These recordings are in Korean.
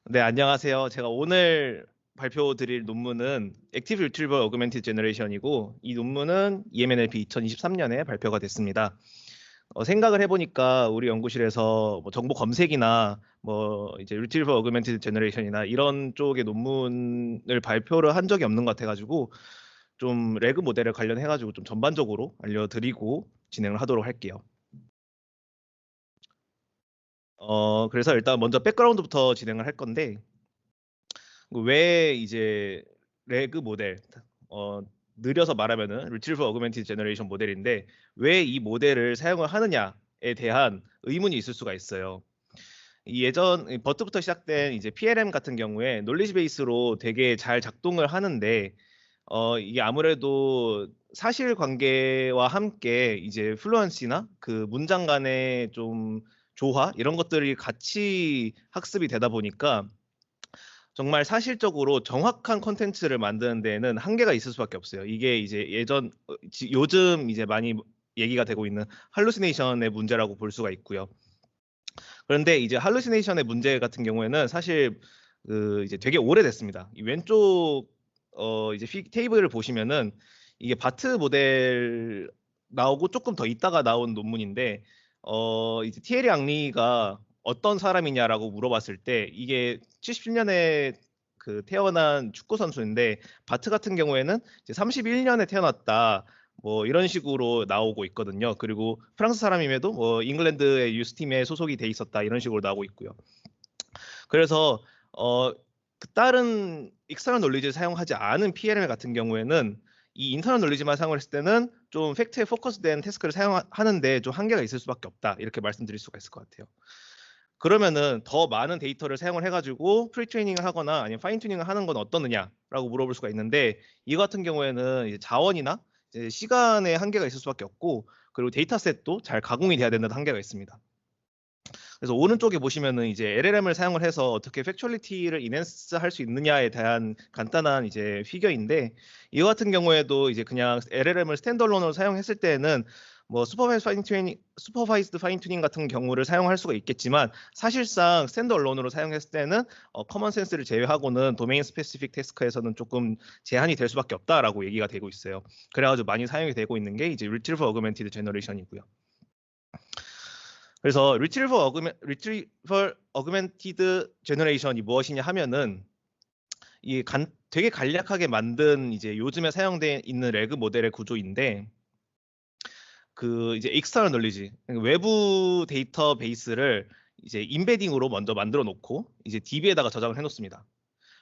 네, 안녕하세요. 제가 오늘 발표 드릴 논문은 Active Retrieval Augmented Generation이고, 이 논문은 EMNLP 2023년에 발표가 됐습니다. 생각을 해보니까 우리 연구실에서 뭐 정보 검색이나 뭐 이제 Retrieval Augmented Generation이나 이런 쪽의 논문을 발표를 한 적이 없는 것 같아가지고 좀 레그 모델에 관련해가지고 좀 전반적으로 알려드리고 진행을 하도록 할게요. 그래서 일단 먼저 백그라운드부터 진행을 할 건데, 왜 이제 레그 모델, 어, 느려서 말하면은 Retrieval Augmented Generation 모델인데 왜 이 모델을 사용을 하느냐에 대한 의문이 있을 수가 있어요. 이 예전 버트부터 시작된 이제 PLM 같은 경우에 놀리지 베이스로 되게 잘 작동을 하는데 이게 아무래도 사실관계와 함께 이제 플루언시나 그 문장 간의 좀 조화 이런 것들이 같이 학습이 되다 보니까 정말 사실적으로 정확한 콘텐츠를 만드는 데에는 한계가 있을 수밖에 없어요. 이게 이제 요즘 이제 많이 얘기가 되고 있는 할루시네이션의 문제라고 볼 수가 있고요. 그런데 이제 할루시네이션의 문제 같은 경우에는 사실 그 이제 되게 오래됐습니다. 이 왼쪽 이제 테이블을 보시면은 이게 바트 모델 나오고 조금 더 있다가 나온 논문인데 이제 티에리 앙리가 어떤 사람이냐라고 물어봤을 때 이게 77년에 그 태어난 축구 선수인데 바트 같은 경우에는 이제 31년에 태어났다. 뭐 이런 식으로 나오고 있거든요. 그리고 프랑스 사람임에도 뭐 잉글랜드의 유스팀에 소속이 돼 있었다 이런 식으로 나오고 있고요. 그래서 그 다른 익스터널 논리지를 사용하지 않은 PLM 같은 경우에는 이 인터널 논리지만 사용을 했을 때는 좀 팩트에 포커스된 태스크를 사용하는데 좀 한계가 있을 수밖에 없다 이렇게 말씀드릴 수가 있을 것 같아요. 그러면은 더 많은 데이터를 사용을 해가지고 프리트레이닝을 하거나 아니면 파인 튜닝을 하는 건 어떠느냐라고 물어볼 수가 있는데 이 같은 경우에는 이제 자원이나 이제 시간의 한계가 있을 수밖에 없고 그리고 데이터셋도 잘 가공이 돼야 된다는 한계가 있습니다. 그래서 오른쪽에 보시면은 이제 LLM을 사용을 해서 어떻게 팩츄얼리티를 인핸스 할 수 있느냐에 대한 간단한 이제 피겨인데 이거 같은 경우에도 이제 그냥 LLM을 스탠드얼론으로 사용했을 때에는 뭐 슈퍼바이즈드 파인 튜닝 같은 경우를 사용할 수가 있겠지만 사실상 스탠드얼론으로 사용했을 때는 커먼 센스를 제외하고는 도메인 스페시픽 태스크에서는 조금 제한이 될 수밖에 없다라고 얘기가 되고 있어요. 그래가지고 많이 사용이 되고 있는 게 이제 Retrieval Augmented Generation이고요. 그래서 Retrieval Augmented Generation이 무엇이냐 하면은 되게 간략하게 만든 이제 요즘에 사용돼 있는 레그 모델의 구조인데 그 이제 external knowledge 외부 데이터베이스를 이제 임베딩으로 먼저 만들어 놓고 이제 DB에다가 저장을 해 놓습니다.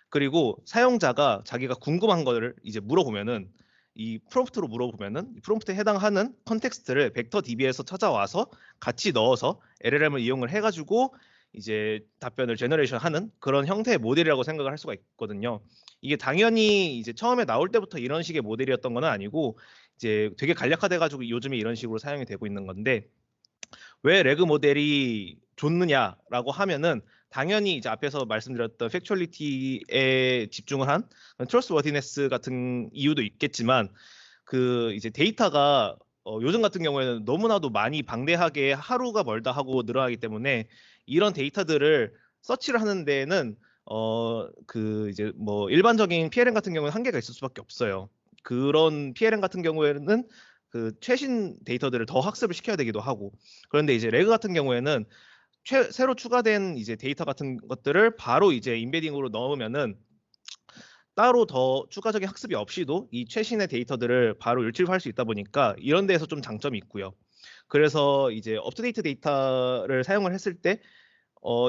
그리고 사용자가 자기가 궁금한 거를 이제 물어보면은 이 프롬프트로 물어보면은 이 프롬프트에 해당하는 컨텍스트를 벡터 DB에서 찾아와서 같이 넣어서 LLM을 이용을 해가지고 이제 답변을 제너레이션 하는 그런 형태의 모델이라고 생각을 할 수가 있거든요. 이게 당연히 이제 처음에 나올 때부터 이런 식의 모델이었던 건 아니고 이제 되게 간략화돼가지고 요즘에 이런 식으로 사용이 되고 있는 건데 왜 레그 모델이 좋느냐라고 하면은 당연히 이제 앞에서 말씀드렸던 팩츄얼리티에 집중을 한 트러스트워디네스 같은 이유도 있겠지만 그 이제 데이터가 요즘 같은 경우에는 너무나도 많이 방대하게 하루가 멀다 하고 늘어나기 때문에 이런 데이터들을 서치를 하는 데에는 그 이제 뭐 일반적인 PLM 같은 경우는 한계가 있을 수밖에 없어요. 그런 PLM 같은 경우에는 그 최신 데이터들을 더 학습을 시켜야 되기도 하고 그런데 이제 레그 같은 경우에는 새로 추가된 이제 데이터 같은 것들을 바로 이제 인베딩으로 넣으면은 따로 더 추가적인 학습이 없이도 이 최신의 데이터들을 바로 일치할 수 있다 보니까 이런 데에서 좀 장점이 있고요. 그래서 이제 업투데이트 데이터를 사용을 했을 때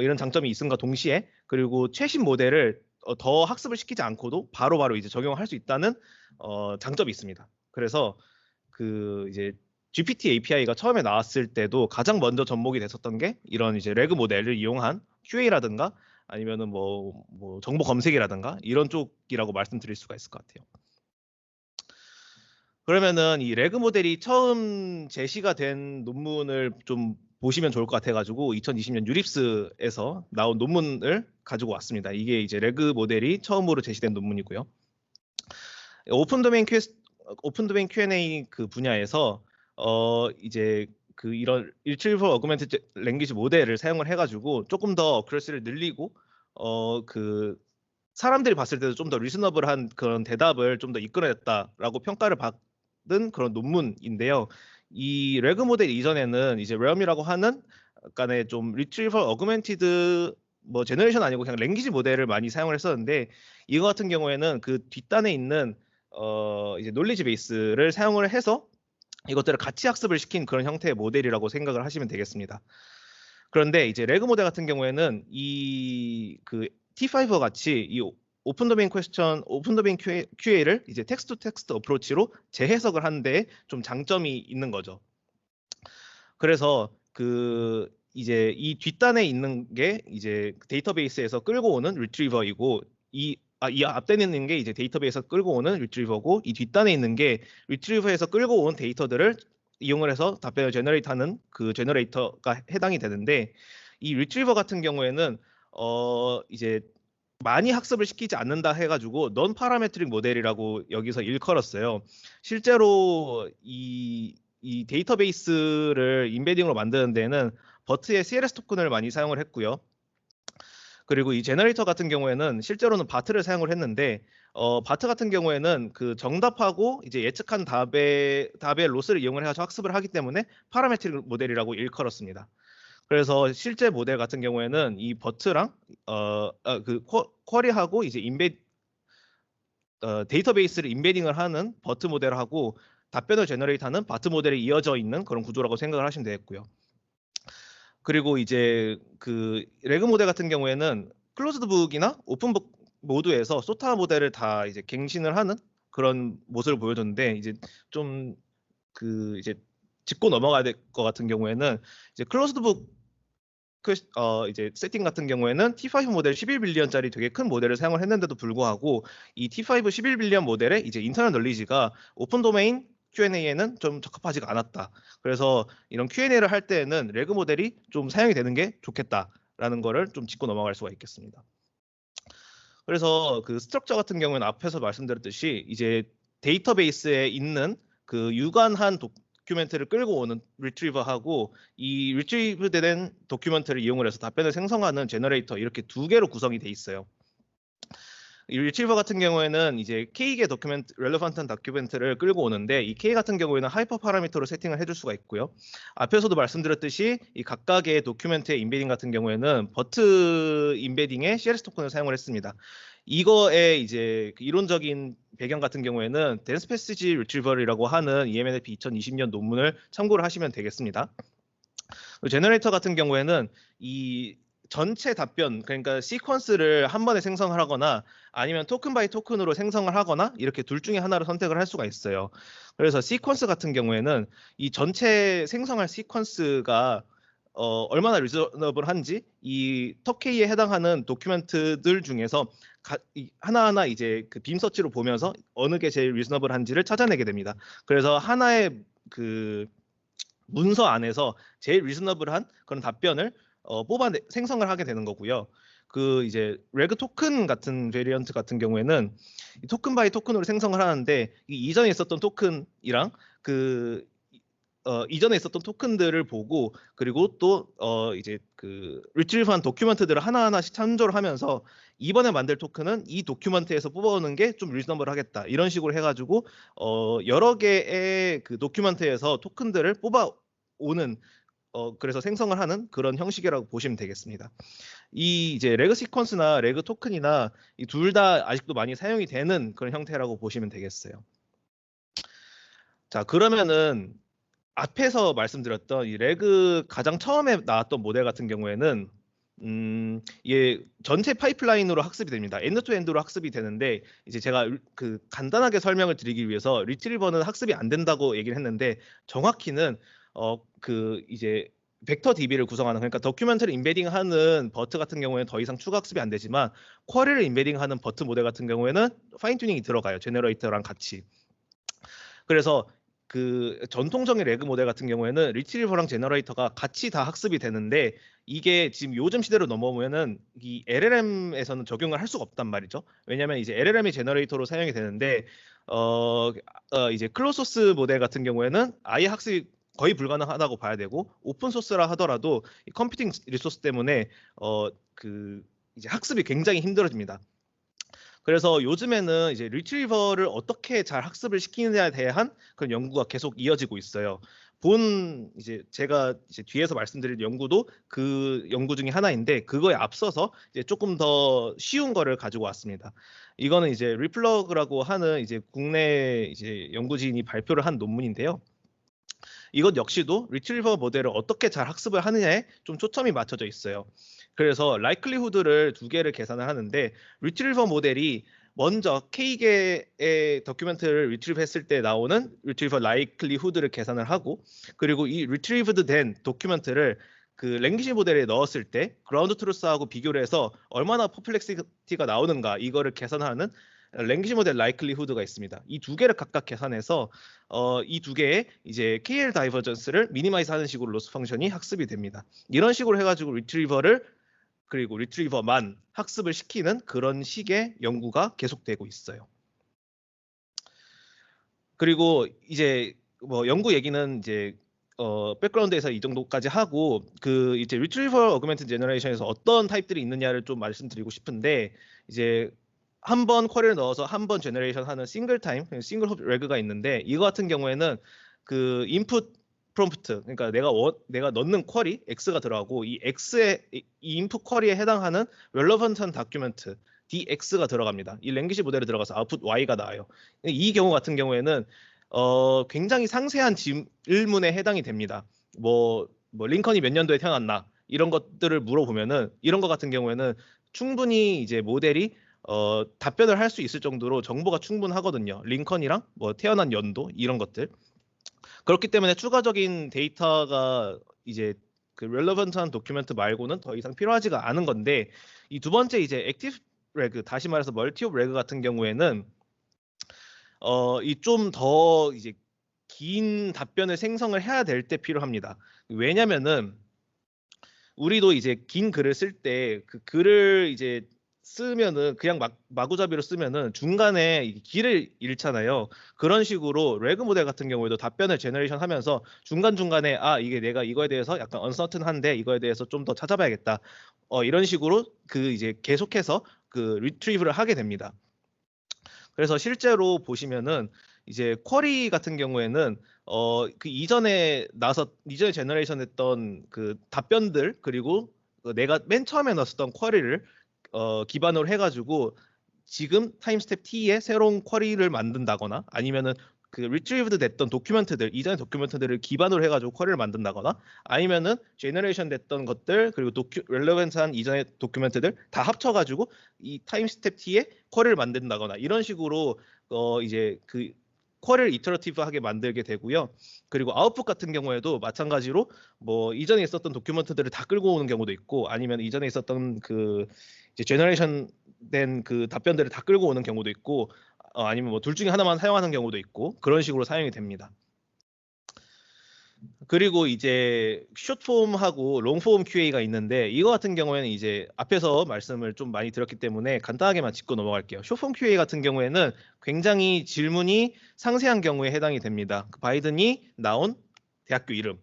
이런 장점이 있음과 동시에 그리고 최신 모델을 더 학습을 시키지 않고도 바로바로 이제 적용할 수 있다는 장점이 있습니다. 그래서 그 이제 GPT API가 처음에 나왔을 때도 가장 먼저 접목이 됐었던 게 이런 이제 레그 모델을 이용한 QA라든가 아니면은 뭐 정보 검색이라든가 이런 쪽이라고 말씀드릴 수가 있을 것 같아요. 그러면은 이 레그 모델이 처음 제시가 된 논문을 좀 보시면 좋을 것 같아가지고 2020년 유립스에서 나온 논문을 가지고 왔습니다. 이게 이제 레그 모델이 처음으로 제시된 논문이고요. 오픈 도메인 Q&A 그 분야에서 이제 그 이런 Retrieval Augmented Language 모델을 사용을 해가지고 조금 더 어큐러시를 늘리고 그 사람들이 봤을 때도 좀 더 리즈너블한 그런 대답을 좀 더 이끌어냈다라고 평가를 받은 그런 논문인데요. 이 레그 모델 이전에는 이제 realm이라고 하는 약간의 좀 retrieval augmented 뭐 제너레이션 아니고 그냥 랭귀지 모델을 많이 사용을 했었는데, 이거 같은 경우에는 그 뒷단에 있는 이제 놀리지 베이스를 사용을 해서 이것들을 같이 학습을 시킨 그런 형태의 모델이라고 생각을 하시면 되겠습니다. 그런데 이제 레그 모델 같은 경우에는 이 그 T5와 같이 이 오픈 도메인 QA를 이제 텍스트 투 텍스트 어프로치로 재해석을 하는데 좀 장점이 있는 거죠. 그래서 그 이제 이 뒷단에 있는 게 이제 데이터베이스에서 끌고 오는 리트리버이고, 이 앞단에 있는 게 이제 데이터베이스에서 끌고 오는 리트리버고, 이 뒷단에 있는 게 리트리버에서 끌고 온 데이터들을 이용을 해서 답변을 제너레이트하는 그 제너레이터가 해당이 되는데, 이 리트리버 같은 경우에는 이제 많이 학습을 시키지 않는다 해가지고 넌 파라메트릭 모델이라고 여기서 일컬었어요. 실제로 이 데이터베이스를 인베딩으로 만드는 데는 버트의 CLS 토큰을 많이 사용을 했고요. 그리고 이 제너레이터 같은 경우에는 실제로는 바트를 사용을 했는데, 바트 같은 경우에는 그 정답하고 이제 예측한 답의 로스를 이용을 해서 학습을 하기 때문에 파라메트릭 모델이라고 일컬었습니다. 그래서 실제 모델 같은 경우에는 이 버트랑 그 쿼리하고 이제 데이터베이스를 인베딩을 하는 버트 모델하고 답변을 제너레이트하는 바트 모델이 이어져 있는 그런 구조라고 생각을 하시면 되겠고요. 그리고 이제 그 레그 모델 같은 경우에는 클로즈드북이나 오픈북 모두에서 소타 모델을 다 이제 갱신을 하는 그런 모습을 보여줬는데, 이제 좀 그 이제 짚고 넘어가야 될 것 같은 경우에는 이제 클로즈드북 이제 세팅 같은 경우에는 T5 모델 11빌리언짜리 되게 큰 모델을 사용을 했는데도 불구하고 이 T5 11빌리언 모델의 이제 인터널 널리지가 오픈 도메인 Q&A에는 좀 적합하지가 않았다. 그래서 이런 Q&A를 할 때에는 레그 모델이 좀 사용이 되는 게 좋겠다라는 거를 좀 짚고 넘어갈 수가 있겠습니다. 그래서 그 스트럭처 같은 경우는 앞에서 말씀드렸듯이 이제 데이터베이스에 있는 그 유관한 도큐멘트를 끌고 오는 리트리버하고 이 리트리브된 도큐멘트를 이용을 해서 답변을 생성하는 제너레이터, 이렇게 두 개로 구성이 돼 있어요. 이 리트리버 같은 경우에는 이제 K개 도큐멘트, 렐러펀트한 다큐멘트를 끌고 오는데, 이 K 같은 경우에는 하이퍼 파라미터로 세팅을 해줄 수가 있고요. 앞에서도 말씀드렸듯이 이 각각의 도큐멘트의 인베딩 같은 경우에는 버트 인베딩의 CLS 토큰을 사용을 했습니다. 이거의 이제 그 이론적인 배경 같은 경우에는 덴스 패시지 리트리버라고 하는 EMNLP 2020년 논문을 참고를 하시면 되겠습니다. 제너레이터 같은 경우에는 이 전체 답변, 그러니까 시퀀스를 한 번에 생성을 하거나 아니면 토큰 바이 토큰으로 생성을 하거나 이렇게 둘 중에 하나를 선택을 할 수가 있어요. 그래서 시퀀스 같은 경우에는 이 전체 생성할 시퀀스가 얼마나 리저너블한지 이 턱K에 해당하는 도큐멘트들 중에서 하나하나 이제 그 빔 서치로 보면서 어느 게 제일 리저너블한지를 찾아내게 됩니다. 그래서 하나의 그 문서 안에서 제일 리즈너블한 그런 답변을 뽑아 생성을 하게 되는 거고요. 그 이제 레그 토큰 같은 베리언트 같은 경우에는 이 토큰 바이 토큰으로 생성을 하는데, 이 이전에 있었던 토큰이랑 그 이전에 있었던 토큰들을 보고, 그리고 또 이제 그 리트리브한 도큐먼트들을 하나하나씩 참조를 하면서 이번에 만들 토큰은 이 도큐먼트에서 뽑아오는 게 좀 리즈너블하겠다, 이런 식으로 해가지고 여러 개의 그 도큐먼트에서 토큰들을 뽑아오는 그래서 생성을 하는 그런 형식이라고 보시면 되겠습니다. 이 이제 레그 시퀀스나 레그 토큰이나 이 둘 다 아직도 많이 사용이 되는 그런 형태라고 보시면 되겠어요. 자, 그러면은 앞에서 말씀드렸던 이 레그 가장 처음에 나왔던 모델 같은 경우에는 이게 전체 파이프라인으로 학습이 됩니다. 엔드-투-엔드로 학습이 되는데, 이제 제가 그 간단하게 설명을 드리기 위해서 리트리버는 학습이 안 된다고 얘기를 했는데, 정확히는 그 이제 벡터 DB를 구성하는, 그러니까 도큐멘트를 인베딩하는 버트 같은 경우에는 더 이상 추가 학습이 안 되지만, 쿼리를 인베딩하는 버트 모델 같은 경우에는 파인 튜닝이 들어가요. 제너레이터랑 같이. 그래서 그 전통적인 레그 모델 같은 경우에는 리트리버랑 제너레이터가 같이 다 학습이 되는데, 이게 지금 요즘 시대로 넘어오면은 이 LLM에서는 적용을 할 수가 없단 말이죠. 왜냐하면 이제 LLM이 제너레이터로 사용이 되는데 이제 클로소스 모델 같은 경우에는 아예 학습이 거의 불가능하다고 봐야 되고, 오픈 소스라 하더라도 이 컴퓨팅 리소스 때문에 그 이제 학습이 굉장히 힘들어집니다. 그래서 요즘에는 이제 리트리버를 어떻게 잘 학습을 시키느냐에 대한 그런 연구가 계속 이어지고 있어요. 이제 제가 이제 뒤에서 말씀드릴 연구도 그 연구 중에 하나인데 그거에 앞서서 이제 조금 더 쉬운 거를 가지고 왔습니다. 이거는 이제 리플러그라고 하는 이제 국내 이제 연구진이 발표를 한 논문인데요. 이것 역시도 리트리버 모델을 어떻게 잘 학습을 하느냐에 좀 초점이 맞춰져 있어요. 그래서 라이클리후드를 두 개를 계산을 하는데 리트리버 모델이 먼저 K개의 도큐멘트를 리트리브 했을 때 나오는 리트리버 라이클리후드를 계산을 하고 그리고 이 리트리브드 된 도큐멘트를 그 랭귀지 모델에 넣었을 때 그라운드 트루스하고 비교를 해서 얼마나 퍼플렉시티가 나오는가 이거를 계산하는 랭귀지 모델 라이클리후드가 있습니다. 이 두 개를 각각 계산해서 이 두 개의 이제 KL 다이버전스를 미니마이즈 하는 식으로 로스 펑션이 학습이 됩니다. 이런 식으로 해가지고 리트리버를 그리고 리트리버만 학습을 시키는 그런 식의 연구가 계속되고 있어요. 그리고 이제 뭐 연구 얘기는 이제 백그라운드에서 이 정도까지 하고 그 이제 리트리버 어그멘트 제너레이션에서 어떤 타입들이 있느냐를 좀 말씀드리고 싶은데 이제 한 번 쿼리를 넣어서 한 번 제너레이션 하는 싱글 타임, 싱글 홉 레그가 있는데 이거 같은 경우에는 그 인풋 프롬프트, 그러니까 내가 넣는 쿼리 x가 들어가고 이 x의 이 인풋 쿼리에 해당하는 relevant한 다큐멘트 dx가 들어갑니다. 이 랭귀지 모델에 들어가서 아웃풋 y가 나와요. 이 경우 같은 경우에는 굉장히 상세한 질문에 해당이 됩니다. 뭐 링컨이 몇 년도에 태어났나 이런 것들을 물어보면은 이런 것 같은 경우에는 충분히 이제 모델이 답변을 할 수 있을 정도로 정보가 충분하거든요. 링컨이랑 뭐 태어난 연도 이런 것들. 그렇기 때문에 추가적인 데이터가 이제 그 relevant한 도큐멘트 말고는 더 이상 필요하지가 않은 건데 이 두 번째 이제 액티브 레그 다시 말해서 멀티옵 레그 같은 경우에는 이 좀 더 이제 긴 답변을 생성을 해야 될 때 필요합니다. 왜냐면은 우리도 이제 긴 글을 쓸 때 그 글을 이제 쓰면은 그냥 마구잡이로 쓰면은 중간에 길을 잃잖아요. 그런 식으로 레그 모델 같은 경우에도 답변을 제너레이션 하면서 중간중간에 이게 내가 이거에 대해서 약간 언서튼한데 이거에 대해서 좀 더 찾아봐야겠다. 이런 식으로 그 이제 계속해서 그 리트리브를 하게 됩니다. 그래서 실제로 보시면은 이제 쿼리 같은 경우에는 그 이전에 제너레이션 했던 그 답변들 그리고 내가 맨 처음에 넣었던 쿼리를 기반으로 해가지고 지금 타임스텝 T에 새로운 쿼리를 만든다거나 아니면은 그 retrieved 됐던 도큐멘트들 이전의 도큐멘트들을 기반으로 해가지고 쿼리를 만든다거나 아니면은 제너레이션 됐던 것들 그리고 렐레번트한 이전의 도큐멘트들 다 합쳐가지고 이 타임스텝 T에 쿼리를 만든다거나 이런 식으로 이제 그 쿼리를 이터러티브하게 만들게 되고요. 그리고 아웃풋 같은 경우에도 마찬가지로 뭐 이전에 있었던 도큐멘트들을 다 끌고 오는 경우도 있고 아니면 이전에 있었던 그 이제 제너레이션 된 그 답변들을 다 끌고 오는 경우도 있고 아니면 뭐 둘 중에 하나만 사용하는 경우도 있고 그런 식으로 사용이 됩니다. 그리고 이제 숏폼하고 롱폼 QA가 있는데 이거 같은 경우에는 이제 앞에서 말씀을 좀 많이 드렸기 때문에 간단하게만 짚고 넘어갈게요. 숏폼 QA 같은 경우에는 굉장히 질문이 상세한 경우에 해당이 됩니다. 바이든이 나온 대학교 이름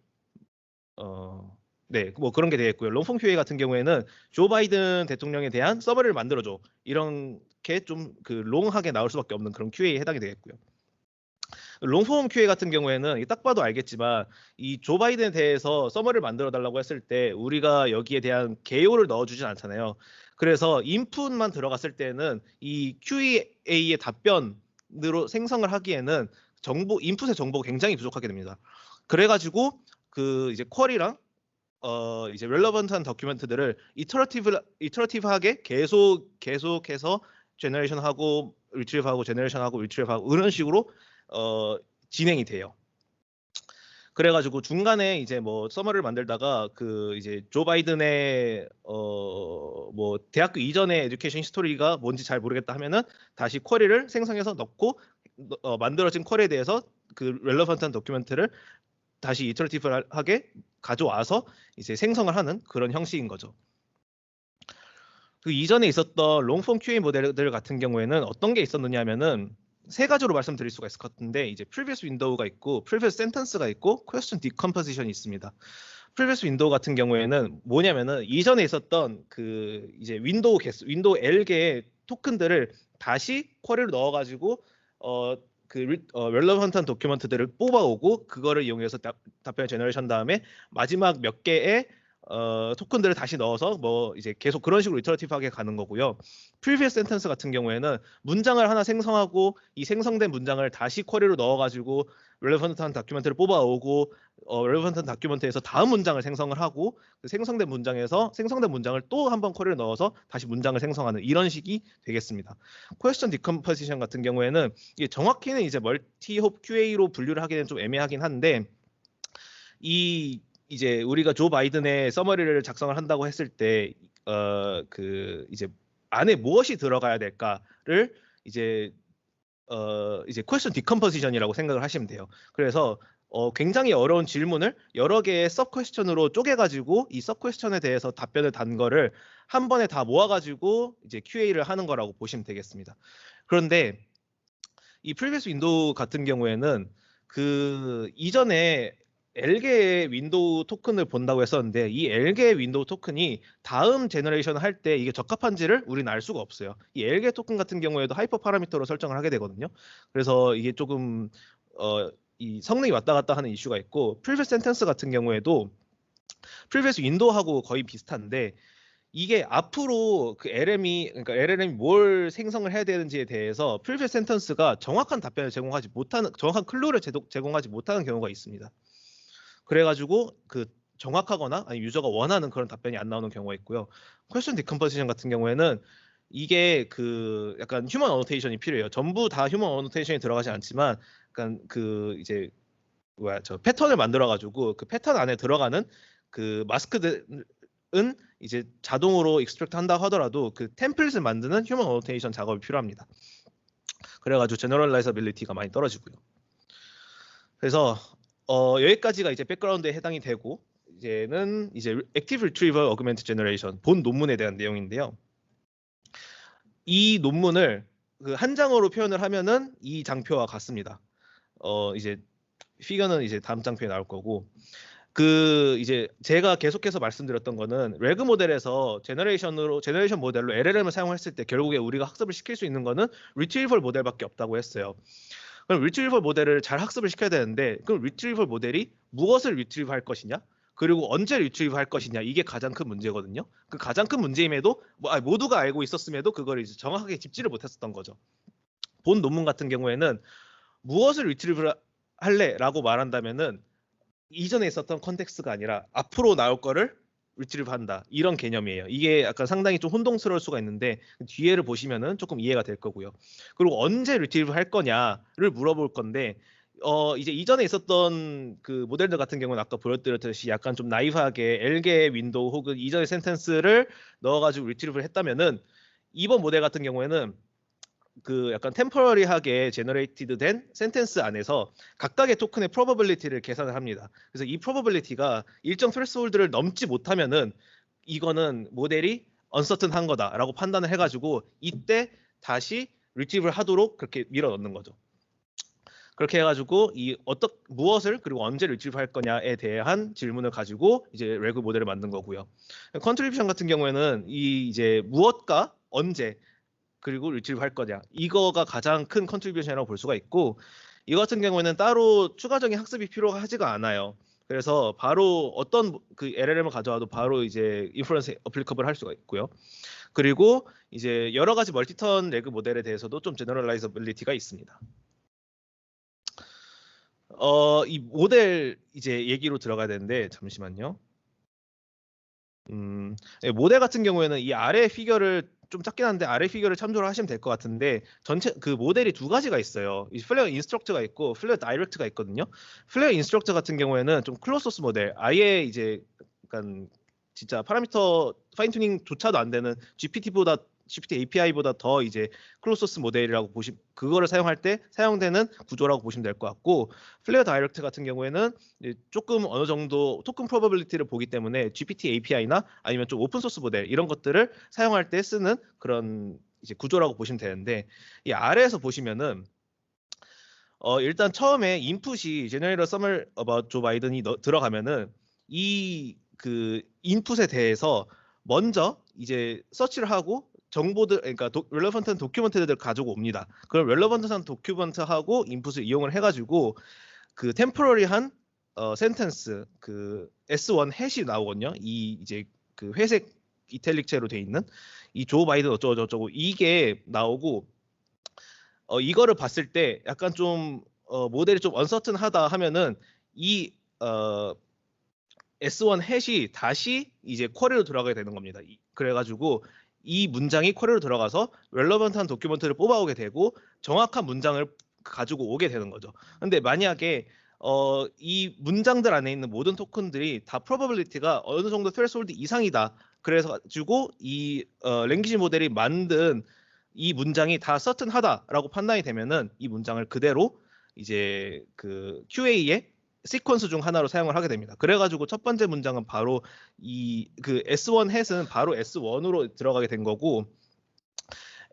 네, 뭐 그런 게 되겠고요. 롱폼 QA 같은 경우에는 조 바이든 대통령에 대한 서버를 만들어줘. 이런 게 좀 그 롱하게 나올 수밖에 없는 그런 QA에 해당이 되겠고요. 롱폼 QA 같은 경우에는 딱 봐도 알겠지만 이 조 바이든에 대해서 서머를 만들어 달라고 했을 때 우리가 여기에 대한 개요를 넣어주진 않잖아요. 그래서 인풋만 들어갔을 때는 이 QA의 답변으로 생성을 하기에는 인풋의 정보가 굉장히 부족하게 됩니다. 그래가지고 그 이제 쿼리랑 이제 렐러번트한 도큐멘트들을 이터러티브하게 계속해서 제너레이션하고 리트리브하고 제너레이션하고 리트리브하고 이런 식으로 진행이 돼요. 그래가지고 중간에 이제 뭐 서머를 만들다가 그 이제 조 바이든의 뭐 대학교 이전의 에듀케이션 히스토리가 뭔지 잘 모르겠다 하면은 다시 쿼리를 생성해서 넣고 만들어진 쿼리에 대해서 그 렐러번트한 도큐멘트를 다시 이터러티브하게 가져와서 이제 생성을 하는 그런 형식인 거죠. 그 이전에 있었던 롱폼 QA 모델들 같은 경우에는 어떤 게 있었느냐 하면은 세 가지로 말씀드릴 수가 있을 것 같은데 이제 previous window가 있고 previous sentence가 있고 question decomposition이 있습니다. 프리비어스 윈도우 같은 경우에는 뭐냐면은 이전에 있었던 그 이제 윈도우 L계의 토큰들을 다시 쿼리로 넣어가지고 relevant한 도큐먼트들을 뽑아오고 그거를 이용해서 답변을 제너레이션 다음에 마지막 몇 개의 토큰들을 다시 넣어서 뭐 이제 계속 그런 식으로 이터러티브하게 가는 거고요. previous sentence 같은 경우에는 문장을 하나 생성하고 이 생성된 문장을 다시 쿼리로 넣어가지고 relevant한 다큐멘트를 뽑아오고 relevant한 다큐멘트에서 다음 문장을 생성을 하고 그 생성된 문장을 또 한 번 쿼리로 넣어서 다시 문장을 생성하는 이런 식이 되겠습니다. question decomposition 같은 경우에는 이게 정확히는 이제 멀티홉 QA로 분류를 하기는 좀 애매하긴 한데 이제 우리가 조 바이든의 서머리를 작성을 한다고 했을 때 이제 안에 무엇이 들어가야 될까를 이제 question decomposition이라고 생각을 하시면 돼요. 그래서 굉장히 어려운 질문을 여러 개의 서브 퀘스천으로 쪼개가지고 이 서브 퀘스천에 대해서 답변을 단 거를 한 번에 다 모아가지고 이제 QA를 하는 거라고 보시면 되겠습니다. 그런데 이 previous 윈도우 같은 경우에는 그 이전에 L계의 윈도우 토큰을 본다고 했었는데 이 L계의 윈도우 토큰이 다음 제너레이션을 할 때 이게 적합한지를 우리는 알 수가 없어요. 이 L계 토큰 같은 경우에도 하이퍼 파라미터로 설정을 하게 되거든요. 그래서 이게 조금 이 성능이 왔다 갔다 하는 이슈가 있고 previous sentence 같은 경우에도 previous 윈도우하고 거의 비슷한데 이게 앞으로 그러니까 LLM이 뭘 생성을 해야 되는지에 대해서 previous sentence가 정확한 답변을 정확한 클루를 제공하지 못하는 경우가 있습니다. 그래가지고 그 정확하거나 아니 유저가 원하는 그런 답변이 안 나오는 경우가 있고요. question decomposition 같은 경우에는 이게 그 약간 휴먼 어노테이션이 필요해요. 전부 다 휴먼 어노테이션이 들어가지 않지만 약간 이제 패턴을 만들어가지고 그 패턴 안에 들어가는 그 마스크들은 이제 자동으로 익스트랙트 한다고 하더라도 그 템플릿을 만드는 휴먼 어노테이션 작업이 필요합니다. 그래가지고 제너럴라이저빌리티가 많이 떨어지고요. 그래서 여기까지가 이제 백그라운드에 해당이 되고 이제는 이제 액티브 리트리버 어그멘트 제너레이션 본 논문에 대한 내용인데요. 이 논문을 그 한 장으로 표현을 하면은 이 장표와 같습니다. 이제 피겨는 이제 다음 장표에 나올 거고 그 이제 제가 계속해서 말씀드렸던 거는 레그 모델에서 제너레이션 모델로 LLM을 사용했을 때 결국에 우리가 학습을 시킬 수 있는 거는 리트리버 모델밖에 없다고 했어요. 그럼 리트리버 모델을 잘 학습을 시켜야 되는데 그럼 리트리버 모델이 무엇을 리트리브 할 것이냐? 그리고 언제 리트리브 할 것이냐? 이게 가장 큰 문제거든요. 그 가장 큰 문제임에도 모두가 알고 있었음에도 그걸 이제 정확하게 짚지를 못했었던 거죠. 본 논문 같은 경우에는 무엇을 리트리브 할래라고 말한다면은 이전에 있었던 컨텍스트가 아니라 앞으로 나올 거를 리트리브 한다 이런 개념이에요. 이게 약간 상당히 좀 혼동스러울 수가 있는데 뒤에를 보시면은 조금 이해가 될 거고요. 그리고 언제 리트리브 할 거냐를 물어볼 건데 이제 이전에 있었던 그 모델들 같은 경우는 아까 보여드렸듯이 약간 좀 나이브하게 L계 윈도우 혹은 이전의 센텐스를 넣어가지고 리트리브를 했다면은 이번 모델 같은 경우에는 그 약간 템포러리하게 제너레이티드 된 센텐스 안에서 각각의 토큰의 프로버빌리티를 계산을 합니다. 그래서 이 프로버빌리티가 일정 threshold를 넘지 못하면은 이거는 모델이 uncertain한 거다라고 판단을 해가지고 이때 다시 retrieve를 하도록 그렇게 밀어 넣는 거죠. 그렇게 해가지고 무엇을 그리고 언제 리트리브 할 거냐에 대한 질문을 가지고 이제 레그 모델을 만든 거고요. 컨트리뷰션 같은 경우에는 이제 무엇과 언제 그리고 리트리브 할 거냐 이거가 가장 큰 컨트리뷰션이라고 볼 수가 있고 이거 같은 경우에는 따로 추가적인 학습이 필요하지가 않아요. 그래서 바로 어떤 그 LLM을 가져와도 바로 이제 인퍼런스 어플리커블 할 수가 있고요. 그리고 이제 여러 가지 멀티턴 레그 모델에 대해서도 좀 제너럴라이저빌리티가 있습니다. 이 모델 이제 얘기로 들어가야 되는데 잠시만요. 모델 같은 경우에는 이 아래 피겨를 좀 작긴 한데 아래 피겨를 참조를 하시면 될 것 같은데 전체 그 모델이 두 가지가 있어요. 이 플레어 인스트럭터가 있고 플레어 다이렉트가 있거든요. 플레어 인스트럭터 같은 경우에는 좀 클로즈 소스 모델 아예 이제 약간 진짜 파라미터 파인 튜닝조차도 안 되는 GPT API보다 더 이제 클로즈 소스 모델이라고 그거를 사용할 때 사용되는 구조라고 보시면 될 것 같고 플레어 다이렉트 같은 경우에는 조금 어느 정도 토큰 프로버빌리티를 보기 때문에 GPT API나 아니면 좀 오픈 소스 모델 이런 것들을 사용할 때 쓰는 그런 이제 구조라고 보시면 되는데 이 아래에서 보시면은 일단 처음에 인풋이 Generate a Summary about Joe Biden이 들어가면은 이 그 인풋에 대해서 먼저 이제 서치를 하고 정보들, 그러니까 렐러번트한 도큐먼트들을 가지고 옵니다. 그럼 렐러번트한 도큐먼트하고 인풋을 이용을 해가지고 그 템포러리한 센텐스 그 S1 해시 나오거든요. 이 이제 그 회색 이탈릭체로 돼 있는 이 조 바이든 어쩌고저쩌고 이게 나오고, 이거를 봤을 때 약간 좀 모델이 좀 언서튼하다 하면은 이 S1 해시 다시 이제 쿼리로 들어가게 되는 겁니다. 그래가지고 이 문장이 쿼리로 들어가서 렐러번트한 도큐먼트를 뽑아오게 되고 정확한 문장을 가지고 오게 되는 거죠. 근데 만약에 이 문장들 안에 있는 모든 토큰들이 다 probability가 어느 정도 threshold 이상이다. 그래서 가지고 이 랭귀지 모델이 만든 이 문장이 다 certain하다라고 판단이 되면은 이 문장을 그대로 이제 그 QA의 시퀀스 중 하나로 사용을 하게 됩니다. 그래가지고 첫 번째 문장은 바로 이 그 S1 햇은 바로 S1으로 들어가게 된 거고,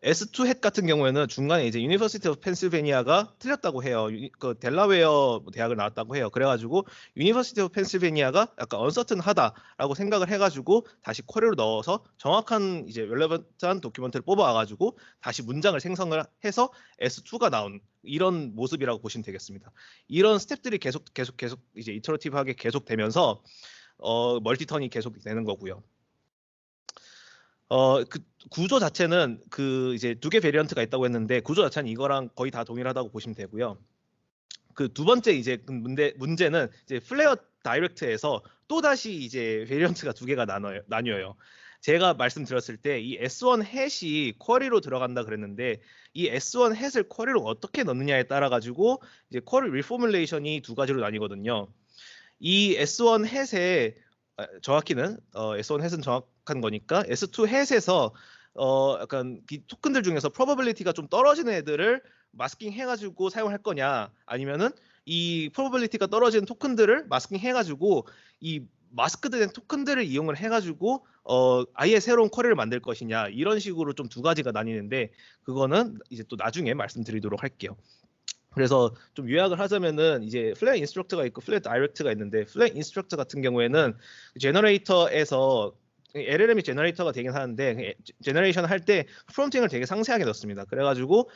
S2 햇 같은 경우에는 중간에 이제 유니버시티 오브 펜실베니아가 틀렸다고 해요. 그 델라웨어 대학을 나왔다고 해요. 그래가지고 유니버시티 오브 펜실베니아가 약간 언서튼하다라고 생각을 해가지고 다시 쿼리로 넣어서 정확한 이제 relevant한 도큐먼트를 뽑아와가지고 다시 문장을 생성을 해서 S2가 나온 이런 모습이라고 보시면 되겠습니다. 이런 스텝들이 계속 이제 이터러티브하게 계속되면서 멀티턴이 계속 되는 거고요. 그 구조 자체는 그 이제 두 개 베리언트가 있다고 했는데 구조 자체는 이거랑 거의 다 동일하다고 보시면 되고요. 그 두 번째 이제 문제는 이제 플레어 다이렉트에서 또 다시 이제 베리언트가 두 개가 나뉘어요. 제가 말씀드렸을 때 이 S1 햇이 쿼리로 들어간다 그랬는데 이 S1 햇을 쿼리로 어떻게 넣느냐에 따라 가지고 이제 쿼리 리포뮬레이션이 두 가지로 나뉘거든요. 이 S1 햇의 정확히는 S1 햇은 정확한 거니까 S2 햇에서 약간 이 토큰들 중에서 probability가 좀 떨어지는 애들을 마스킹 해가지고 사용할 거냐, 아니면은 이 probability가 떨어지는 토큰들을 마스킹 해가지고 이 마스크된 토큰들을 이용을 해가지고 아예 새로운 쿼리를 만들 것이냐, 이런 식으로 좀 두 가지가 나뉘는데 그거는 이제 또 나중에 말씀드리도록 할게요. 그래서 좀 요약을 하자면은 이제 플레어 인스트럭터가 있고 플레어 다이렉트가 있는데, 플레어 인스트럭터 같은 경우에는 제너레이터에서 LLM이 제너레이터가 되긴 하는데 제너레이션 할 때 프롬프팅을 되게 상세하게 넣습니다. 그래가지고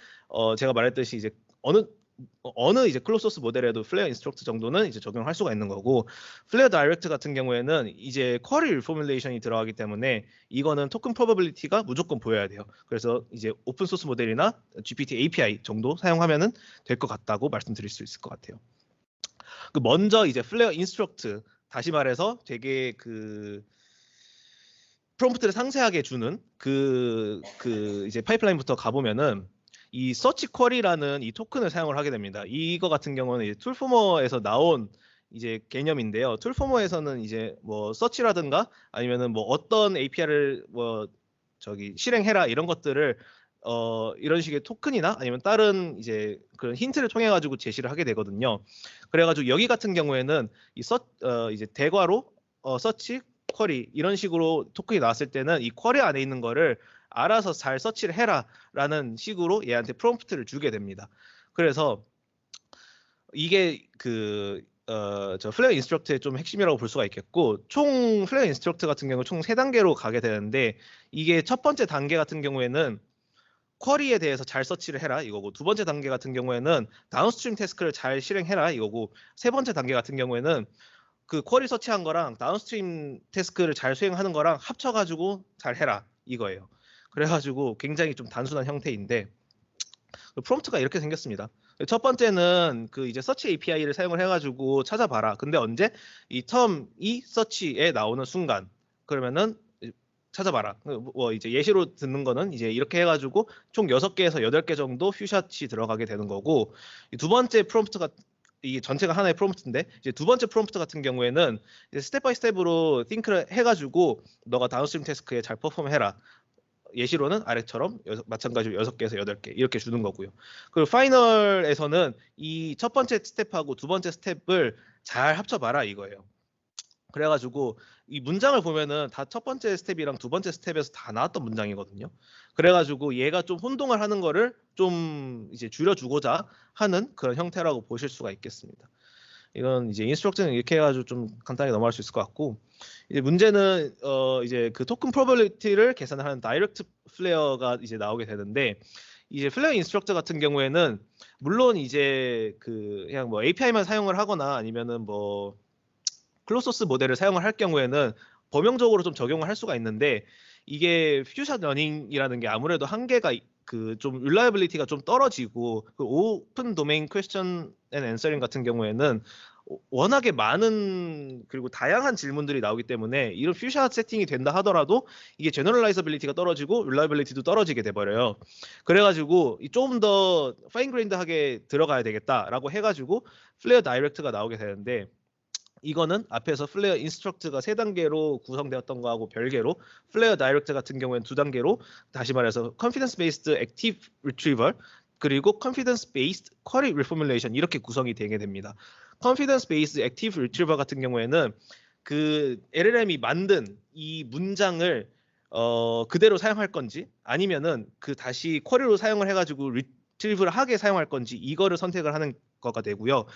제가 말했듯이 이제 어느 이제 클로즈 소스 모델에도 플레어 인스트럭터 정도는 이제 적용할 수가 있는 거고, 플레어 다이렉트 같은 경우에는 이제 쿼리 리포뮬레이션이 들어가기 때문에 이거는 토큰 프로버빌리티가 무조건 보여야 돼요. 그래서 이제 오픈 소스 모델이나 GPT API 정도 사용하면은 될 것 같다고 말씀드릴 수 있을 것 같아요. 먼저 이제 플레어 인스트럭트, 다시 말해서 되게 그 프롬프트를 상세하게 주는 그 이제 파이프라인부터 가보면은 이 서치 쿼리라는 이 토큰을 사용을 하게 됩니다. 이거 같은 경우는 이제 툴포머에서 나온 이제 개념인데요. 툴포머에서는 이제 뭐 서치라든가 아니면은 뭐 어떤 API를 뭐 저기 실행해라 이런 것들을 이런 식의 토큰이나 아니면 다른 이제 그런 힌트를 통해 가지고 제시를 하게 되거든요. 그래가지고 여기 같은 경우에는 이 이제 대괄호 서치 쿼리 이런 식으로 토큰이 나왔을 때는 이 쿼리 안에 있는 거를 알아서 잘 서치를 해라라는 식으로 얘한테 프롬프트를 주게 됩니다. 그래서 이게 저 플레어 인스트럭트의 좀 핵심이라고 볼 수가 있겠고, 총 플레어 인스트럭트 같은 경우 총 3단계로 가게 되는데, 이게 첫 번째 단계 같은 경우에는 쿼리에 대해서 잘 서치를 해라 이거고, 두 번째 단계 같은 경우에는 다운스트림 태스크를 잘 실행해라 이거고, 세 번째 단계 같은 경우에는 그 쿼리 서치한 거랑 다운스트림 태스크를 잘 수행하는 거랑 합쳐가지고 잘 해라 이거예요. 그래가지고 굉장히 좀 단순한 형태인데 프롬프트가 이렇게 생겼습니다. 첫 번째는 그 이제 서치 API를 사용을 해가지고 찾아봐라. 근데 언제 이 텀이 서치에 나오는 순간 그러면은 찾아봐라. 뭐 이제 예시로 듣는 거는 이제 이렇게 해가지고 총 6개에서 8개 정도 퓨샷이 들어가게 되는 거고, 두 번째 프롬프트가 이게 전체가 하나의 프롬프트인데 이제 두 번째 프롬프트 같은 경우에는 이제 스텝 바이 스텝으로 띵크를 해가지고 너가 다운스트림 태스크에 잘 퍼폼해라. 예시로는 아래처럼 마찬가지로 6개에서 8개 이렇게 주는 거고요. 그리고 파이널에서는 이 첫 번째 스텝하고 두 번째 스텝을 잘 합쳐봐라 이거예요. 그래가지고 이 문장을 보면은 다 첫 번째 스텝이랑 두 번째 스텝에서 다 나왔던 문장이거든요. 그래가지고 얘가 좀 혼동을 하는 거를 좀 이제 줄여주고자 하는 그런 형태라고 보실 수가 있겠습니다. 이건 이제 인스트럭트는 이렇게 해가지고 좀 간단하게 넘어갈 수 있을 것 같고, 이제 문제는 이제 그 토큰 프로버빌리티를 계산하는 다이렉트 플레어가 이제 나오게 되는데, 이제 플레어 인스트럭터 같은 경우에는 물론 이제 그 그냥 뭐 API만 사용을 하거나 아니면은 뭐 클로즈 소스 모델을 사용을 할 경우에는 범용적으로 좀 적용을 할 수가 있는데, 이게 퓨전 러닝이라는 게 아무래도 한계가 그 좀 릴라이빌리티가 좀 떨어지고, 그 오픈 도메인 퀘스천 앤 앤서링 같은 경우에는 워낙에 많은 그리고 다양한 질문들이 나오기 때문에 이런 퓨샷 세팅이 된다 하더라도 이게 제너럴라이저빌리티가 떨어지고 릴라이빌리티도 떨어지게 돼버려요. 그래가지고 좀 더 파인그레인드하게 들어가야 되겠다라고 해가지고 플레어 다이렉트가 나오게 되는데, 이거는 앞에서 플레어 인스트럭트가 3단계로 구성되었던 거하고 별개로 플레어 다이렉트 같은 경우에는 2단계로, 다시 말해서 컨피던스 베이스드 액티브 리트리벌 그리고 컨피던스 베이스드 쿼리 리포뮬레이션 이렇게 구성이 되게 됩니다. 컨피던스 베이스드 액티브 리트리벌 같은 경우에는 그 LLM이 만든 이 문장을 그대로 사용할 건지 아니면은 그 다시 쿼리로 사용을 해가지고 리트리브를 하게 사용할 건지 이거를 선택을 하는 거가 되고요.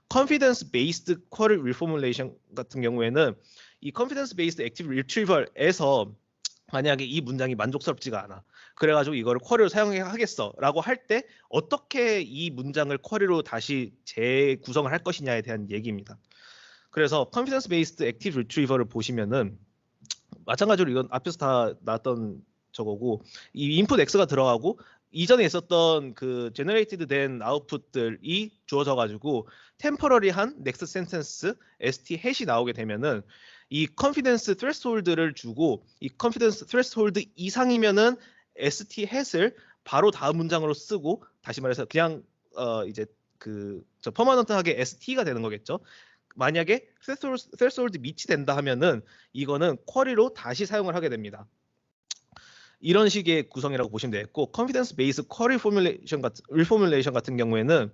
컨피던스 베이스드 쿼리 리포뮬레이션 같은 경우에는 이 컨피던스 베이스드 액티브 리트리벌에서 만약에 이 문장이 만족스럽지가 않아, 그래가지고 이거를 쿼리로 사용하겠어 라고 할 때 어떻게 이 문장을 쿼리로 다시 재구성을 할 것이냐에 대한 얘기입니다. 그래서 컨피던스 베이스드 액티브 리트리버를 보시면은 마찬가지로 이건 앞에서 다 나왔던 저거고, 이 인풋 X가 들어가고 이전에 있었던 그 제너레이티드 된 아웃풋들이 주어져 가지고 템퍼러리한 넥스트 센텐스 ST 햇이 나오게 되면은 이 컨피던스 스레스홀드를 주고, 이 컨피던스 스레스홀드 이상이면은 ST 햇을 바로 다음 문장으로 쓰고, 다시 말해서 그냥 이제 그 퍼머넌트하게 ST가 되는 거겠죠. 만약에 스레스홀드 밑이 된다 하면은 이거는 쿼리로 다시 사용을 하게 됩니다. 이런 식의 구성이라고 보시면 되겠고, 컨피던스 베이스 쿼리 리포뮬레이션 같은 경우에는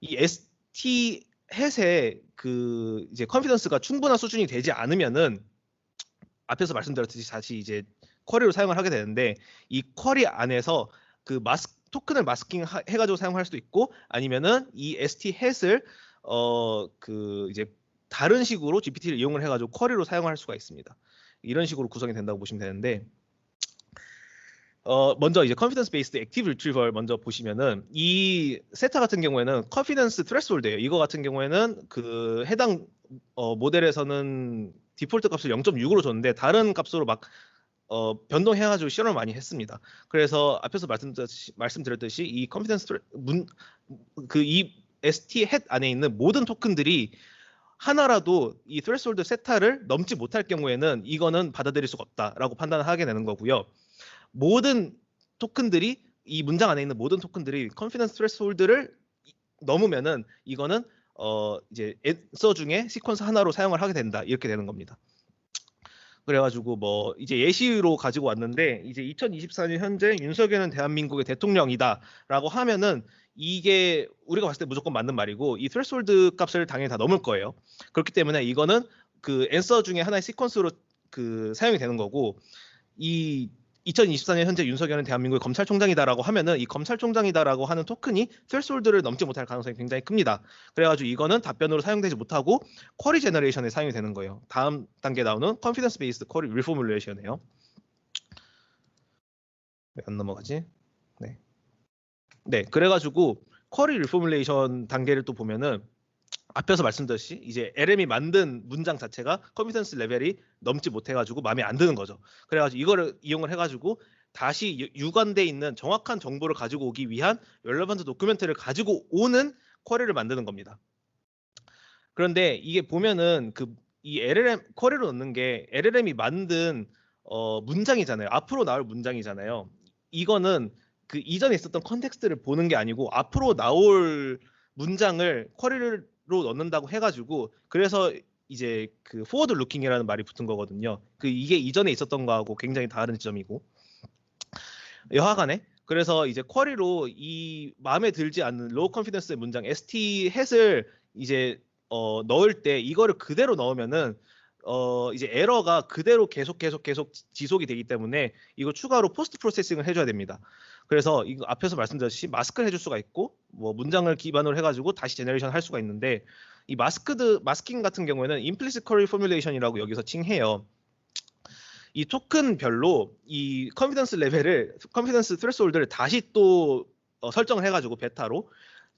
이 ST 햇의 그 이제 컨피던스가 충분한 수준이 되지 않으면은 앞에서 말씀드렸듯이 다시 이제 쿼리로 사용을 하게 되는데, 이 쿼리 안에서 그 토큰을 마스킹 해가지고 사용할 수도 있고, 아니면은 이 ST 햇을 그 이제 다른 식으로 GPT를 이용을 해가지고 쿼리로 사용할 수가 있습니다. 이런 식으로 구성이 된다고 보시면 되는데, 먼저 이제 컨피던스 베이스드 액티브 리트리벌 먼저 보시면은 이 세타 같은 경우에는 컨피던스 트레스홀드예요. 이거 같은 경우에는 그 해당 모델에서는 디폴트 값을 0.6으로 줬는데 다른 값으로 막 변동해가지고 실험을 많이 했습니다. 그래서 앞에서 말씀드렸듯이 이 컨피던스 이 ST 햇 안에 있는 모든 토큰들이 하나라도 이 threshold 세타를 넘지 못할 경우에는 이거는 받아들일 수가 없다라고 판단을 하게 되는 거고요. 모든 토큰들이, 이 문장 안에 있는 모든 토큰들이 컨피던스 threshold를 넘으면은 이거는 이제 앤서 중에 시퀀스 하나로 사용을 하게 된다, 이렇게 되는 겁니다. 그래가지고 뭐 이제 예시로 가지고 왔는데, 이제 2024년 현재 윤석열은 대한민국의 대통령이다라고 하면은 이게 우리가 봤을 때 무조건 맞는 말이고, 이 threshold 값을 당연히 다 넘을 거예요. 그렇기 때문에 이거는 그 앤서 중에 하나의 시퀀스로 그 사용이 되는 거고, 이 2024년 현재 윤석열은 대한민국의 검찰총장이다라고 하면은 이 검찰총장이다라고 하는 토큰이 threshold를 넘지 못할 가능성이 굉장히 큽니다. 그래가지고 이거는 답변으로 사용되지 못하고 쿼리 제너레이션에 사용이 되는 거예요. 다음 단계 나오는 컨피던스 베이스드 쿼리 리포뮬레이션이에요. 왜 안 넘어가지? 네. 네, 그래가지고 쿼리 리포뮬레이션 단계를 또 보면은 앞에서 말씀드렸듯이 이제 LM이 만든 문장 자체가 컨피던스 레벨이 넘지 못해가지고 마음에 안 드는 거죠. 그래가지고 이거를 이용을 해가지고 다시 유관돼 있는 정확한 정보를 가지고 오기 위한 relevant 도큐멘트를 가지고 오는 쿼리를 만드는 겁니다. 그런데 이게 보면은 이 LLM 쿼리로 넣는 게 LLM이 만든 문장이잖아요. 앞으로 나올 문장이잖아요. 이거는 그 이전에 있었던 컨텍스트를 보는 게 아니고 앞으로 나올 문장을 쿼리로 넣는다고 해가지고, 그래서 이제 그 포워드 루킹이라는 말이 붙은 거거든요. 그 이게 이전에 있었던 거하고 굉장히 다른 점이고, 여하간에 그래서 이제 쿼리로 이 마음에 들지 않는 로우 컨피던스의 문장 ST 햇을 이제 넣을 때 이거를 그대로 넣으면은 이제 에러가 그대로 계속 지속이 되기 때문에 이거 추가로 포스트 프로세싱을 해줘야 됩니다. 그래서 이거 앞에서 말씀드렸듯이 마스크를 해줄 수가 있고, 뭐 문장을 기반으로 해가지고 다시 제너레이션 할 수가 있는데, 이 마스킹 같은 경우에는 implicit query formulation이라고 여기서 칭해요. 이 토큰별로 이 컨피던스 threshold를 다시 또 설정을 해가지고 베타로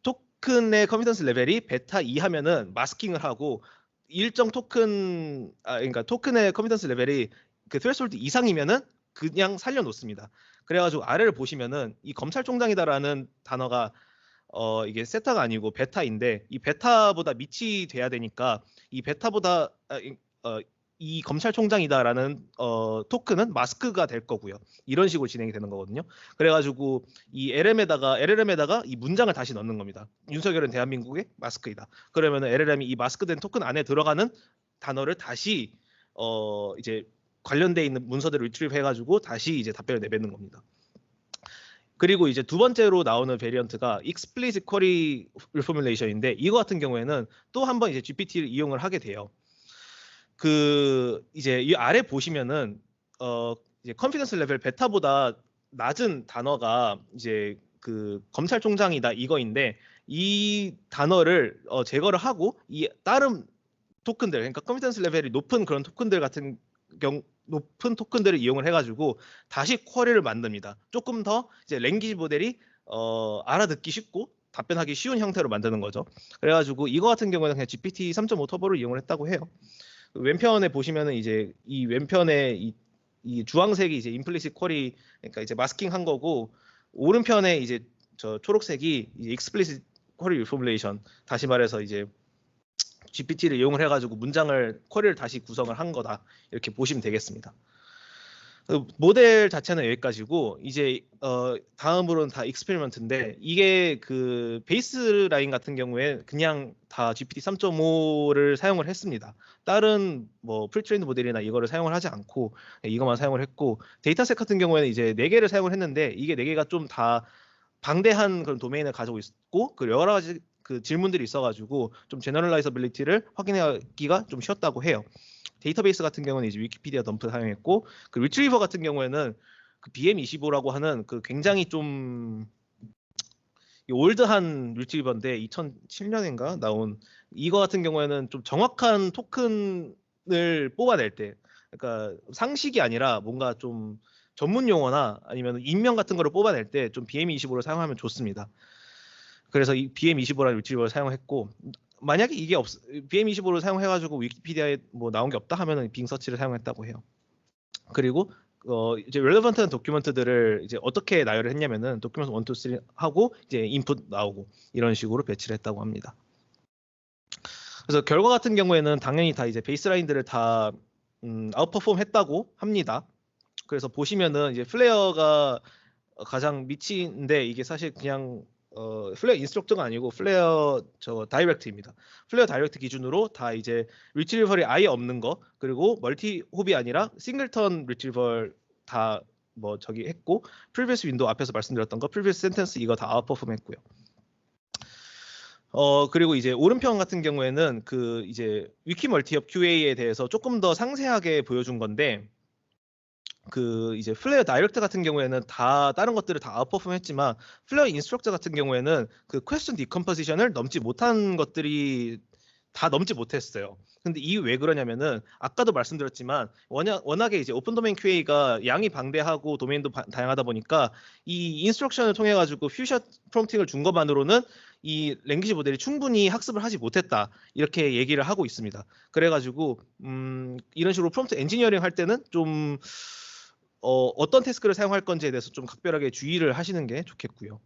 토큰의 컨피던스 레벨이 베타 이하면은 마스킹을 하고 일정 그러니까 토큰의 컨피던스 레벨이 그 threshold 이상이면은 그냥 살려놓습니다. 그래가지고 아래를 보시면은 이 검찰총장이다라는 단어가 이게 세타가 아니고 베타인데 이 베타보다 밑이 돼야 되니까 이 베타보다 이 검찰총장이다라는 토큰은 마스크가 될 거고요. 이런 식으로 진행이 되는 거거든요. 그래가지고 이 LLM에다가 이 문장을 다시 넣는 겁니다. 윤석열은 대한민국의 마스크이다. 그러면은 LLM이 이 마스크된 토큰 안에 들어가는 단어를 다시 이제 관련돼 있는 문서들을 리트리브 해가지고 다시 이제 답변을 내뱉는 겁니다. 그리고 이제 두 번째로 나오는 베리언트가 explicit query reformulation인데 이거 같은 경우에는 또 한번 이제 GPT를 이용을 하게 돼요. 그 이제 이 아래 보시면은 이제 컨피던스 레벨 베타보다 낮은 단어가 이제 그 검찰총장이다 이거인데 이 단어를 제거를 하고 이 다른 토큰들 그러니까 컨피던스 레벨이 높은 그런 토큰들 같은 높은 토큰들을 이용을 해가지고 다시 쿼리를 만듭니다. 조금 더 이제 랭귀지 모델이 알아듣기 쉽고 답변하기 쉬운 형태로 만드는 거죠. 그래가지고 이거 같은 경우는 그냥 GPT 3.5 터보를 이용을 했다고 해요. 왼편에 보시면은 이제 이 왼편에 이 주황색이 이제 implicit query 그러니까 이제 마스킹 한 거고 오른편에 이제 저 초록색이 이제 explicit query reformulation 다시 말해서 이제 GPT를 이용을 해가지고 문장을 쿼리를 다시 구성을 한 거다 이렇게 보시면 되겠습니다. 모델 자체는 여기까지고 이제 다음으로는 다 익스페리먼트인데 이게 그 베이스 라인 같은 경우에 그냥 다 GPT 3.5를 사용을 했습니다. 다른 뭐 프리트레인드 모델이나 이거를 사용을 하지 않고 이것만 사용을 했고 데이터셋 같은 경우에는 이제 4개를 사용을 했는데 이게 4개가 좀 다 방대한 그런 도메인을 가지고 있고 그 여러 가지 그 질문들이 있어가지고 좀 제너럴라이저빌리티를 확인하기가 좀 쉬웠다고 해요. 데이터베이스 같은 경우는 이제 위키피디아 덤프 사용했고 그 리트리버 같은 경우에는 그 BM25라고 하는 그 굉장히 좀 올드한 리트리버인데 2007년인가 나온 이거 같은 경우에는 좀 정확한 토큰을 뽑아낼 때 그러니까 상식이 아니라 뭔가 좀 전문 용어나 아니면 인명 같은 거를 뽑아낼 때 좀 BM25를 사용하면 좋습니다. 그래서 이 BM25라는 리트리버를 사용했고 만약에 이게 BM25를 사용해가지고 위키피디아에 뭐 나온 게 없다 하면은 빙 서치를 사용했다고 해요. 그리고 이제 relevant한 도큐먼트들을 이제 어떻게 나열을 했냐면은 도큐먼트 1, 2, 3 하고 이제 인풋 나오고 이런 식으로 배치를 했다고 합니다. 그래서 결과 같은 경우에는 당연히 다 이제 베이스라인들을 다 아웃퍼폼 했다고 합니다. 그래서 보시면은 이제 플레어가 가장 밑인데 이게 사실 그냥 플레어 인스트럭터가 아니고 플레어 다이렉트입니다. 플레어 다이렉트 기준으로 다 이제 리트리버리 아예 없는 거 그리고 멀티 홉이 아니라 싱글턴 리트리버 다 뭐 저기 했고 프리비어스 윈도우 앞에서 말씀드렸던 거 프리비어스 센텐스 이거 다 아웃퍼폼 했고요. 그리고 이제 오른편 같은 경우에는 그 이제 위키 멀티업 QA에 대해서 조금 더 상세하게 보여준 건데 그 이제 플레이어 다이렉트 같은 경우에는 다 다른 것들을 다 아웃퍼폼 했지만 플레이어 인스트럭터 같은 경우에는 그 퀘스천 디컴포지션을 넘지 못한 것들이 다 넘지 못했어요. 근데 이게 왜 그러냐면은 아까도 말씀드렸지만 워낙에 이제 오픈 도메인 QA가 양이 방대하고 도메인도 다양하다 보니까 이 인스트럭션을 통해 가지고 퓨처 프롬프팅을 준 것만으로는 이 랭귀지 모델이 충분히 학습을 하지 못했다 이렇게 얘기를 하고 있습니다. 그래가지고 이런 식으로 프롬프트 엔지니어링 할 때는 좀 어떤 태스크를 사용할 건지에 대해서 좀 각별하게 주의를 하시는 게 좋겠고요.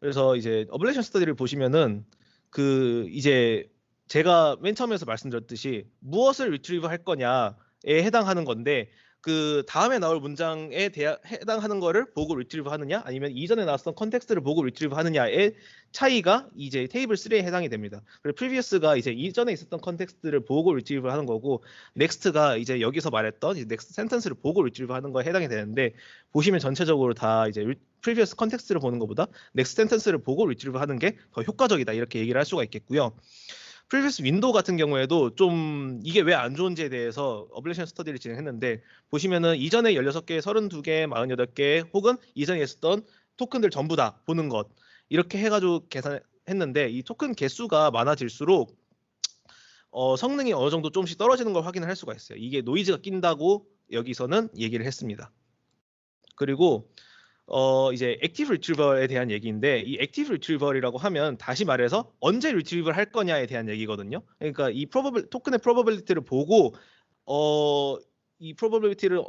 그래서 이제 어블레이션 스터디를 보시면은 그 이제 제가 맨 처음에서 말씀드렸듯이 무엇을 리트리브 할 거냐에 해당하는 건데 그 다음에 나올 문장에 해당하는 거를 보고 리트리브 하느냐 아니면 이전에 나왔던 컨텍스트를 보고 리트리브 하느냐의 차이가 이제 테이블 3에 해당이 됩니다. 그리고 previous가 이제 이전에 있었던 컨텍스트를 보고 리트리브 하는 거고 next가 이제 여기서 말했던 이제 next 센텐스를 보고 리트리브 하는 거에 해당이 되는데 보시면 전체적으로 다 이제 previous 컨텍스트를 보는 것보다 next 센텐스를 보고 리트리브 하는 게 더 효과적이다 이렇게 얘기를 할 수가 있겠고요. 프리비어스 윈도우 같은 경우에도 좀 이게 왜 안 좋은지에 대해서 어블레이션 스터디를 진행했는데 보시면은 이전에 16개, 32개, 48개 혹은 이전에 있었던 토큰들 전부 다 보는 것 이렇게 해가지고 했는데 이 토큰 개수가 많아질수록 성능이 어느 정도 조금씩 떨어지는 걸 확인을 할 수가 있어요. 이게 노이즈가 낀다고 여기서는 얘기를 했습니다. 그리고 이제 액티브 리트리버에 대한 얘기인데 이 액티브 리트리버라고 하면 다시 말해서 언제 리트리버를 할 거냐에 대한 얘기거든요. 그러니까 이 토큰의 프로버빌리티를 보고 이 프로버빌리티를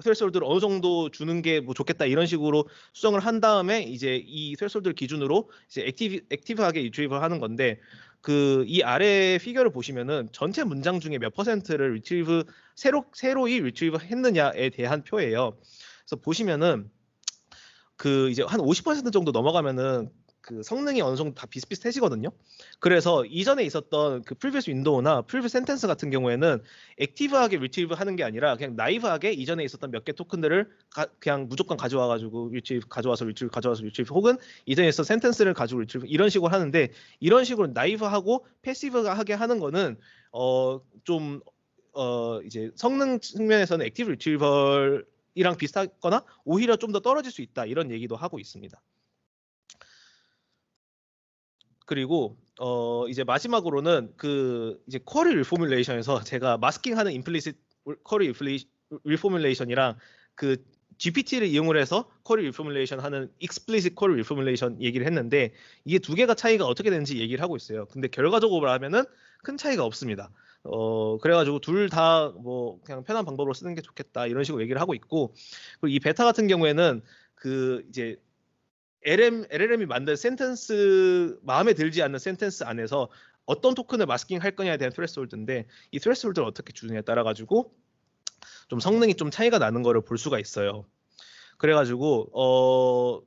스레솔드를 어느 정도 주는 게 뭐 좋겠다 이런 식으로 수정을 한 다음에 이제 이 스레솔드를 기준으로 이제 액티브하게 리트리버 하는 건데 이 아래 피겨를 보시면은 전체 문장 중에 몇 퍼센트를 새로이 리트리버 했느냐에 대한 표예요. 그래서 보시면은 이제 한 50% 정도 넘어가면은 성능이 어느 정도 다 비슷비슷해지거든요. 그래서 이전에 있었던 previous window나 previous sentence 같은 경우에는 액티브하게 retrieve 하는 게 아니라 그냥 나이브하게 이전에 있었던 몇 개 토큰들을 그냥 무조건 가져와가지고 가져와서 retrieve 혹은 이전에 있었던 sentence를 가지고 retrieve 이런 식으로 하는데 이런 식으로 나이브하고 패시브하게 하는 거는 이제 성능 측면에서는 액티브 리트리버이랑 비슷하거나 오히려 좀 더 떨어질 수 있다 이런 얘기도 하고 있습니다. 그리고 이제 마지막으로는 이제 쿼리 리포뮬레이션에서 제가 마스킹하는 임플리시트 쿼리 리포뮬레이션이랑 GPT를 이용을 해서 쿼리 리포뮬레이션 하는 익스플리시트 쿼리 리포뮬레이션 얘기를 했는데 이게 두 개가 차이가 어떻게 되는지 얘기를 하고 있어요. 근데 결과적으로 하면은 큰 차이가 없습니다. 그래가지고 둘 다 뭐 그냥 편한 방법으로 쓰는 게 좋겠다 이런 식으로 얘기를 하고 있고 그리고 이 베타 같은 경우에는 이제 LLM이 만든 센텐스 마음에 들지 않는 센텐스 안에서 어떤 토큰을 마스킹 할 거냐에 대한 트레스홀드인데 이 트레스홀드를 어떻게 주느냐에 따라 가지고 좀 성능이 좀 차이가 나는 거를 볼 수가 있어요. 그래가지고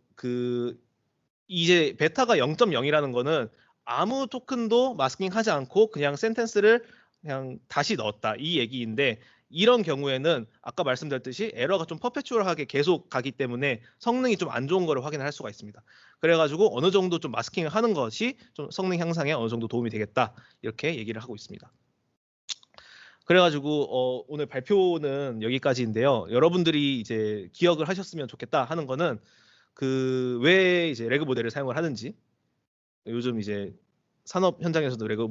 이제 베타가 0.0이라는 거는 아무 토큰도 마스킹하지 않고 그냥 센텐스를 그냥 다시 넣었다 이 얘기인데 이런 경우에는 아까 말씀드렸듯이 에러가 좀 퍼페추얼하게 계속 가기 때문에 성능이 좀 안 좋은 거를 확인할 수가 있습니다. 그래가지고 어느 정도 좀 마스킹을 하는 것이 좀 성능 향상에 어느 정도 도움이 되겠다 이렇게 얘기를 하고 있습니다. 그래가지고 오늘 발표는 여기까지인데요. 여러분들이 이제 기억을 하셨으면 좋겠다 하는 거는 왜 이제 레그 모델을 사용을 하는지 요즘 이제 산업 현장에서도 레그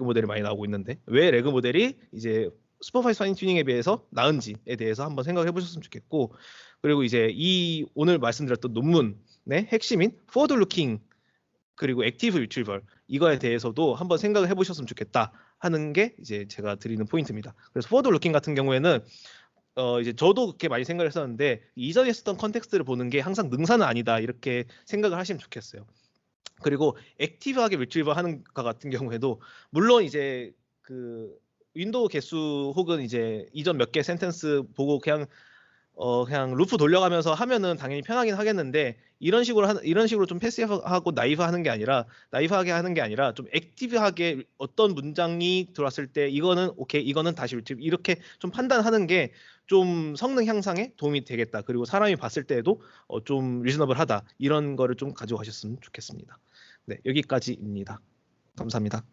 모델이 많이 나오고 있는데 왜 레그 모델이 이제 슈퍼바이스 파인 튜닝에 비해서 나은지에 대해서 한번 생각해 보셨으면 좋겠고 그리고 이제 오늘 말씀드렸던 논문의 핵심인 forward looking 그리고 액티브 리트리버 이거에 대해서도 한번 생각을 해보셨으면 좋겠다 하는 게 이제 제가 드리는 포인트입니다. 그래서 forward looking 같은 경우에는 이제 저도 그렇게 많이 생각을 했었는데 이전에 썼던 컨텍스트를 보는 게 항상 능사는 아니다 이렇게 생각을 하시면 좋겠어요. 그리고 액티브하게 리트리버 하는 것 같은 경우에도 물론 이제 윈도우 개수 혹은 이제 이전 몇 개 센텐스 보고 그냥 루프 돌려가면서 하면은 당연히 편하긴 하겠는데 이런 식으로 좀 패시브하고 나이브하게 하는 게 아니라 좀 액티브하게 어떤 문장이 들어왔을 때 이거는 오케이 이거는 다시 리트리브 이렇게 좀 판단하는 게 좀 성능 향상에 도움이 되겠다. 그리고 사람이 봤을 때에도 좀 리즈너블하다 이런 거를 좀 가져가셨으면 좋겠습니다. 네, 여기까지입니다. 감사합니다.